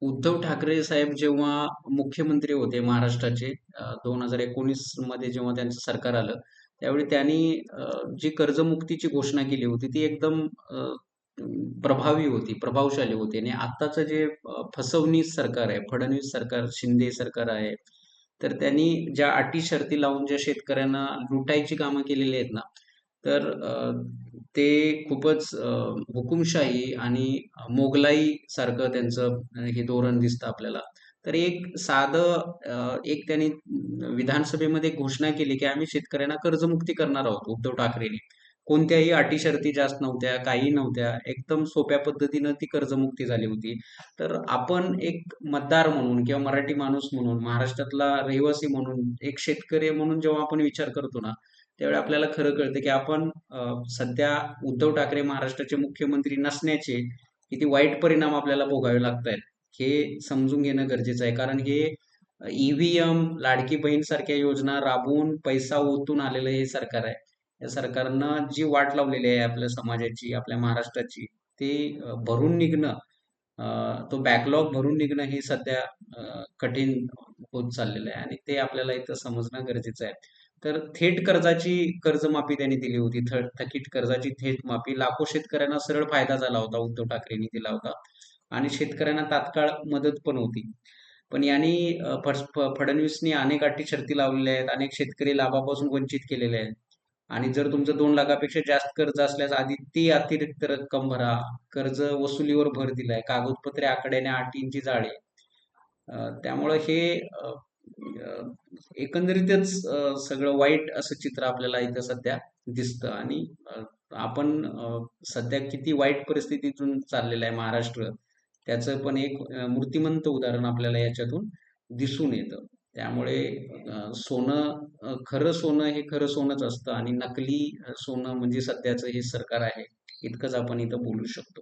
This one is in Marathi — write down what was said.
उद्धव ठाकरे साहेब जेव्हा मुख्यमंत्री होते महाराष्ट्राचे 2019 मध्ये जेव्हा त्यांचं सरकार आलं, त्यावेळी त्यांनी जी कर्जमुक्तीची घोषणा केली होती ती एकदम प्रभावी होती, प्रभावशाली होती आणि आत्ताचं जे फसवणीस सरकार आहे, फडणवीस सरकार, शिंदे सरकार आहे, तर त्यांनी ज्या अटी शर्ती लावून ज्या शेतकऱ्यांना लुटायची कामं केलेली आहेत ना, तर ते खूपच हुकुमशाही आणि मोगलाई सारखं त्यांचं हे धोरण दिसतं आपल्याला. तर एक साधं एक त्यांनी विधानसभेमध्ये घोषणा केली, की आम्ही शेतकऱ्यांना कर्जमुक्ती करणार आहोत उद्धव ठाकरेंनी. कोणत्याही अटी-शर्ती जास्त नव्हत्या, काही नव्हत्या. एकदम सोप्या पद्धतीनं ती कर्जमुक्ती झाली होती. तर आपण एक मतदार म्हणून किंवा मराठी माणूस म्हणून, महाराष्ट्रातला रहिवासी म्हणून, एक शेतकरी म्हणून जेव्हा आपण विचार करतो ना, त्यावेळी आपल्याला खरं कळतं, की आपण सध्या उद्धव ठाकरे महाराष्ट्राचे मुख्यमंत्री नसण्याचे किती वाईट परिणाम आपल्याला भोगावे लागतायत, हे समजून घेणं गरजेचं आहे. कारण हे ई-व्ही-एम, लाडकी बहीण सारख्या योजना राबवून पैसा ओतून आलेलं हे सरकार आहे. या सरकारनं जी वाट लावलेली आहे आपल्या समाजाची, आपल्या महाराष्ट्राची, ते भरून निघणं, तो बॅकलॉग भरून निघणं हे सध्या कठीण होत चाललेलं आहे आणि ते आपल्याला इथं समजणं गरजेचं आहे. तर थेट कर्जाची कर्जमाफी त्यांनी दिली होती. थकीत कर्जाची थेट माफी. लाखो शेतकऱ्यांना सरळ फायदा झाला होता, उद्धव ठाकरेंनी दिला होता आणि शेतकऱ्यांना तात्काळ मदत पण होती. पण यांनी फडणवीसनी अनेक अटी शर्ती लावलेल्या आहेत. अनेक शेतकरी लाभापासून वंचित केलेले आहेत. आणि जर तुमचं 2 लाखापेक्षा जास्त कर्ज असल्यास आधी ती अतिरिक्त रक्कम भरा. कर्ज वसुलीवर भर दिलाय. कागदपत्रे आकड्याने अटींची जाळे. त्यामुळं हे अ, अ, एकंदरीतच सगळं वाईट असं चित्र आपल्याला इथं सध्या दिसतं आणि आपण सध्या किती वाईट परिस्थितीतून चाललेलं आहे महाराष्ट्र, त्याचं पण एक मूर्तिमंत उदाहरण आपल्याला याच्यातून दिसून येतं. त्यामुळे सोनं खरं सोनं हे खरं सोनंच असतं आणि नकली सोनं म्हणजे सध्याचं हे सरकार आहे. इतकंच आपण इथं बोलू शकतो.